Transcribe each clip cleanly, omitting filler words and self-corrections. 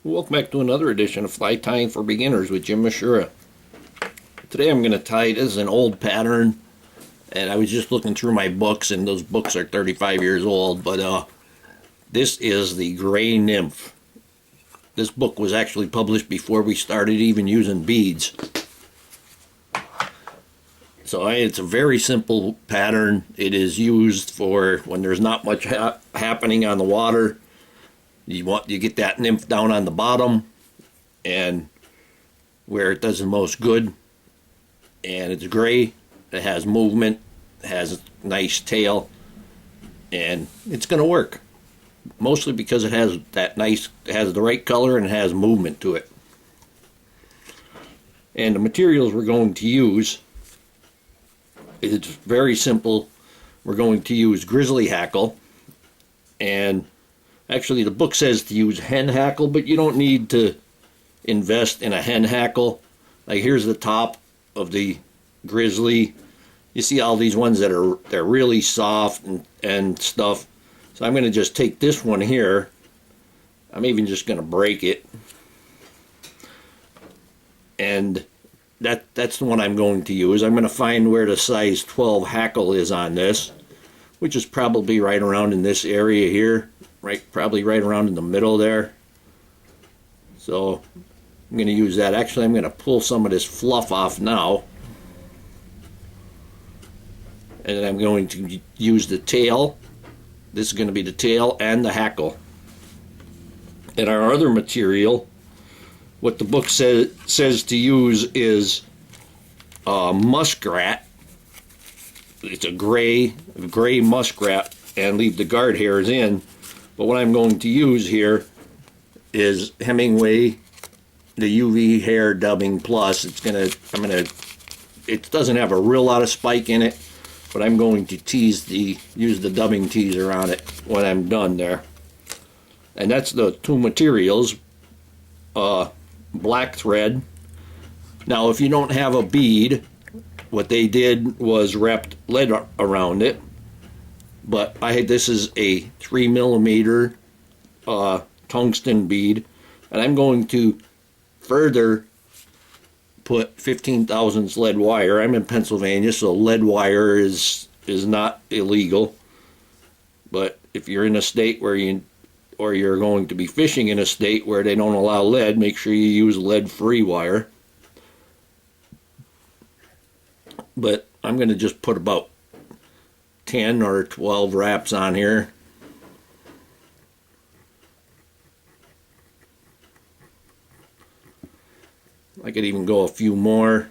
Welcome back to another edition of Fly Tying for Beginners with Jim Misiura. Today I'm going to tie, this is an old pattern, and I was just looking through my books, and those books are 35 years old, but this is the Gray Nymph. This book was actually published before we started even using beads. So it's a very simple pattern. It is used for when there's not much happening on the water. You get that nymph down on the bottom and where it does the most good, and it's gray, it has movement, it has a nice tail, and it's going to work mostly because it has the right color and it has movement to it. And the materials we're going to use, it's very simple. We're going to use Grizzly Hackle, and actually, the book says to use hen hackle, but you don't need to invest in a hen hackle. Like, here's the top of the Grizzly. You see all these ones that they're really soft and stuff. So I'm going to just take this one here. I'm even just going to break it. And that's the one I'm going to use. I'm going to find where the size 12 hackle is on this, which is probably right around in this area here. Probably right around in the middle there. So I'm going to use that. Actually, I'm going to pull some of this fluff off now. And then I'm going to use the tail. This is going to be the tail and the hackle. And our other material, what the book says to use is muskrat. It's a gray muskrat, and leave the guard hairs in. But what I'm going to use here is Hemingway, the UV Hair Dubbing Plus. It doesn't have a real lot of spike in it, but I'm going to use the dubbing teaser on it when I'm done there. And that's the two materials, black thread. Now, if you don't have a bead, what they did was wrapped lead around it. But this is a 3mm tungsten bead, and I'm going to further put 15 thousandths lead wire. I'm in Pennsylvania, so lead wire is not illegal. But if you're in a state where you're going to be fishing in a state where they don't allow lead, make sure you use lead-free wire. But I'm going to just put about 10 or 12 wraps on here. I could even go a few more.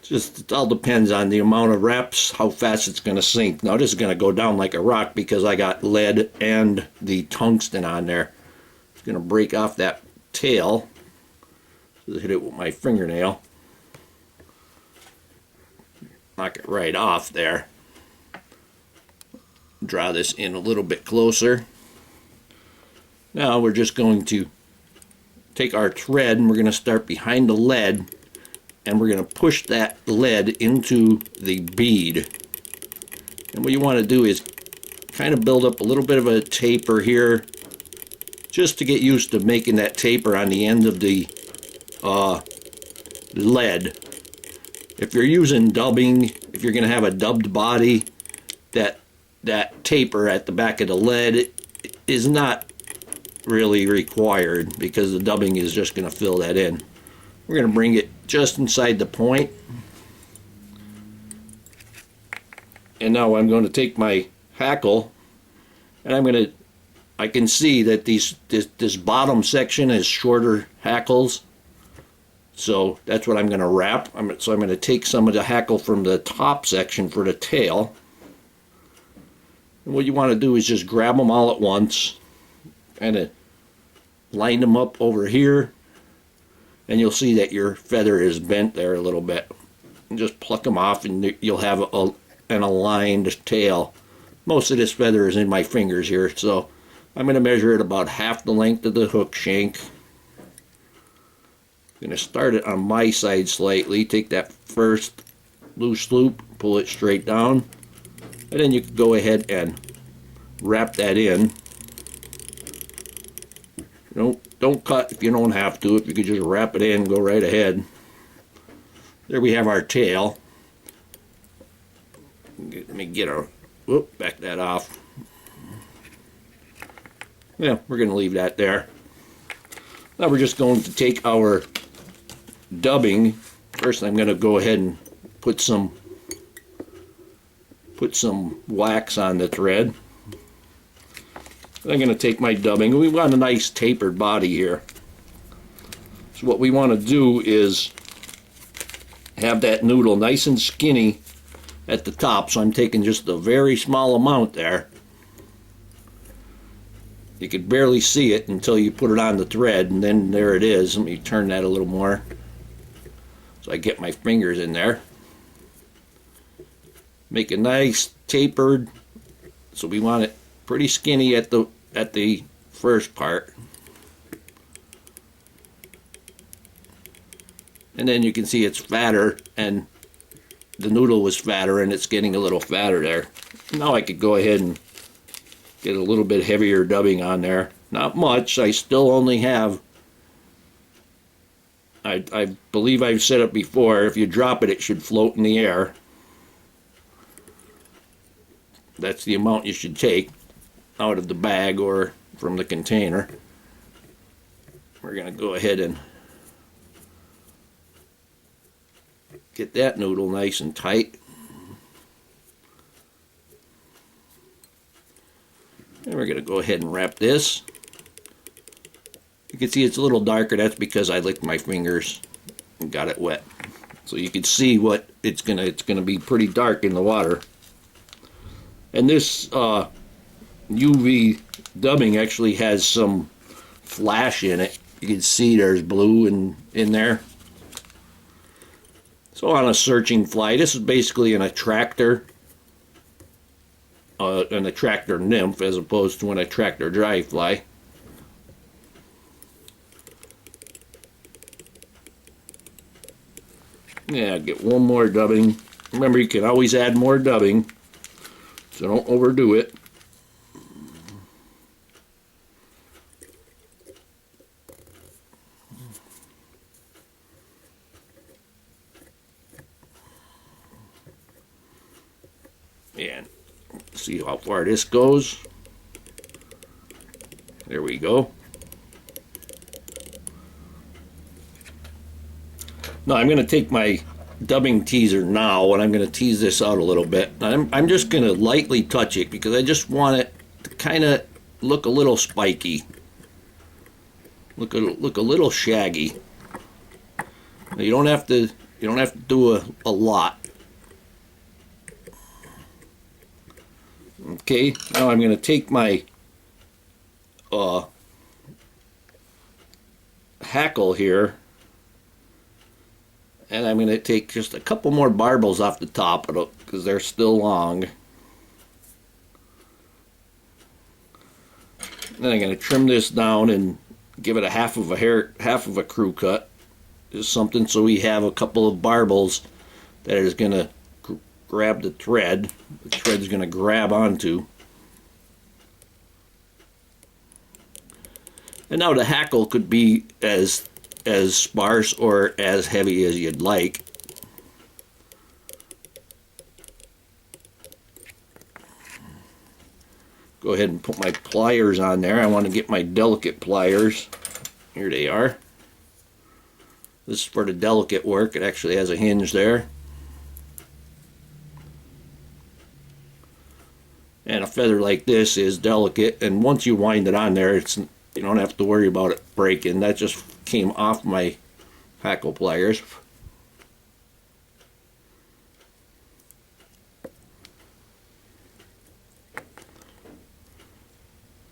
It all depends on the amount of wraps, how fast it's going to sink. Now this is going to go down like a rock because I got lead and the tungsten on there. It's going to break off that tail. Just hit it with my fingernail. Knock it right off there. Draw this in a little bit closer. Now we're just going to take our thread and we're going to start behind the lead, and we're going to push that lead into the bead. And what you want to do is kind of build up a little bit of a taper here, just to get used to making that taper on the end of the lead. If you're using dubbing, if you're going to have a dubbed body, that taper at the back of the lead is not really required because the dubbing is just going to fill that in. We're going to bring it just inside the point. And now I'm going to take my hackle, and I can see that this bottom section is shorter hackles. So that's what I'm going to wrap. So I'm going to take some of the hackle from the top section for the tail. And what you want to do is just grab them all at once, and line them up over here, and you'll see that your feather is bent there a little bit. And just pluck them off, and you'll have an aligned tail. Most of this feather is in my fingers here, so I'm going to measure it about half the length of the hook shank. I'm going to start it on my side slightly. Take that first loose loop, pull it straight down. And then you can go ahead and wrap that in. don't cut if you don't have to. If you could just wrap it in, go right ahead. There we have our tail. Let me get our, whoop, back that off. Yeah, we're going to leave that there. Now we're just going to take our dubbing. First I'm going to go ahead and put some wax on the thread. I'm going to take my dubbing. We want a nice tapered body here. So what we want to do is have that noodle nice and skinny at the top. So I'm taking just a very small amount there. You could barely see it until you put it on the thread, and then there it is. Let me turn that a little more so I get my fingers in there. Make a nice tapered, so we want it pretty skinny at the first part. And then you can see it's fatter, and the noodle was fatter, and it's getting a little fatter there. Now I could go ahead and get a little bit heavier dubbing on there. Not much. I still only have, I believe I've said it before, if you drop it, it should float in the air. That's the amount you should take out of the bag or from the container. We're going to go ahead and get that noodle nice and tight. And we're going to go ahead and wrap this. You can see it's a little darker. That's because I licked my fingers and got it wet. So you can see what it's going to be pretty dark in the water. And this UV dubbing actually has some flash in it. You can see there's blue in there. So on a searching fly, this is basically an attractor. An attractor nymph as opposed to an attractor dry fly. Yeah, get one more dubbing. Remember, you can always add more dubbing, so don't overdo it. And see how far this goes. There we go. Now I'm going to take my dubbing teaser now, and I'm going to tease this out a little bit. I'm just going to lightly touch it because I just want it to kind of look a little spiky, look a little shaggy. Now, you don't have to do a lot. Okay, now I'm going to take my Hackle here, and I'm going to take just a couple more barbels off the top of it because they're still long. Then I'm going to trim this down and give it a half of a crew cut, just something so we have a couple of barbels that is going to grab the thread. The thread's going to grab onto. And now the hackle could be as sparse or as heavy as you'd like. Go ahead and put my pliers on there. I want to get my delicate pliers. Here they are. This is for the delicate work. It actually has a hinge there. And a feather like this is delicate, and once you wind it on there, you don't have to worry about it breaking. That just came off my hackle pliers.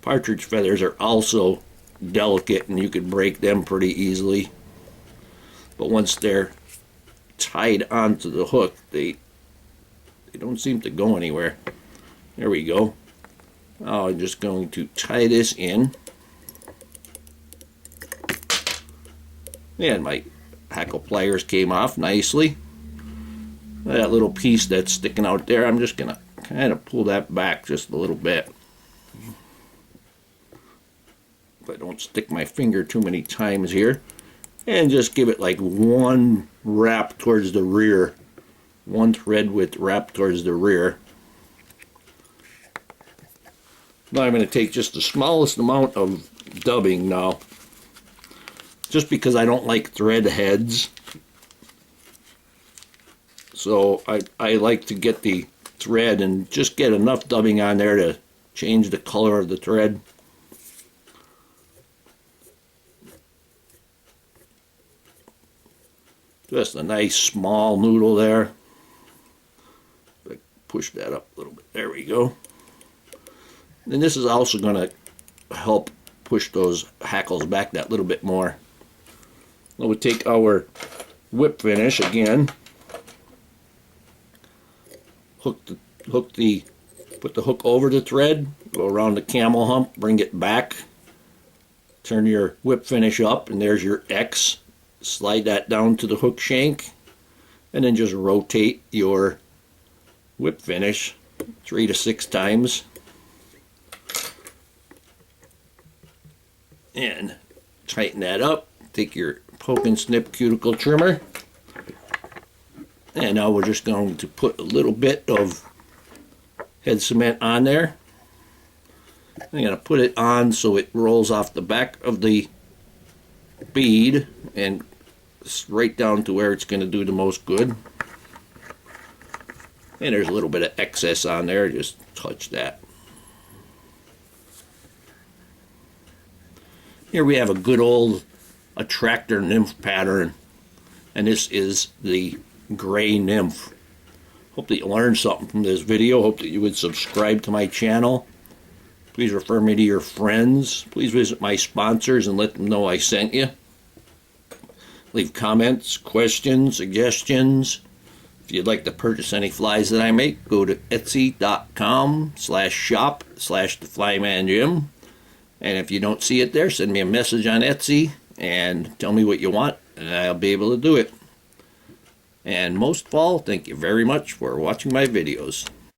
Partridge feathers are also delicate, and you can break them pretty easily. But once they're tied onto the hook, they don't seem to go anywhere. There we go. Now I'm just going to tie this in. And my hackle pliers came off nicely. That little piece that's sticking out there, I'm just going to kind of pull that back just a little bit. if I don't stick my finger too many times here, and just give it like one wrap towards the rear, one thread width wrap towards the rear. Now I'm going to take just the smallest amount of dubbing now, just because I don't like thread heads. So I like to get the thread and just get enough dubbing on there to change the color of the thread. Just a nice small noodle there. Push that up a little bit. There we go. And this is also going to help push those hackles back that little bit more. Now we'll take our whip finish again. Put the hook over the thread, go around the camel hump, bring it back, turn your whip finish up, and there's your X. Slide that down to the hook shank, and then just rotate your whip finish 3 to 6 times. And tighten that up. Take your poke and snip cuticle trimmer. And now we're just going to put a little bit of head cement on there. I'm going to put it on so it rolls off the back of the bead and right down to where it's going to do the most good. And there's a little bit of excess on there, just touch that. Here we have a good old attractor nymph pattern, and this is the gray nymph. Hope that you learned something from this video. Hope that you would subscribe to my channel. Please refer me to your friends. Please visit my sponsors and let them know I sent you. Leave comments, questions, suggestions. If you'd like to purchase any flies that I make, go to etsy.com/shop/theflymanjim. And if you don't see it there, send me a message on Etsy and tell me what you want, and I'll be able to do it. And most of all, thank you very much for watching my videos.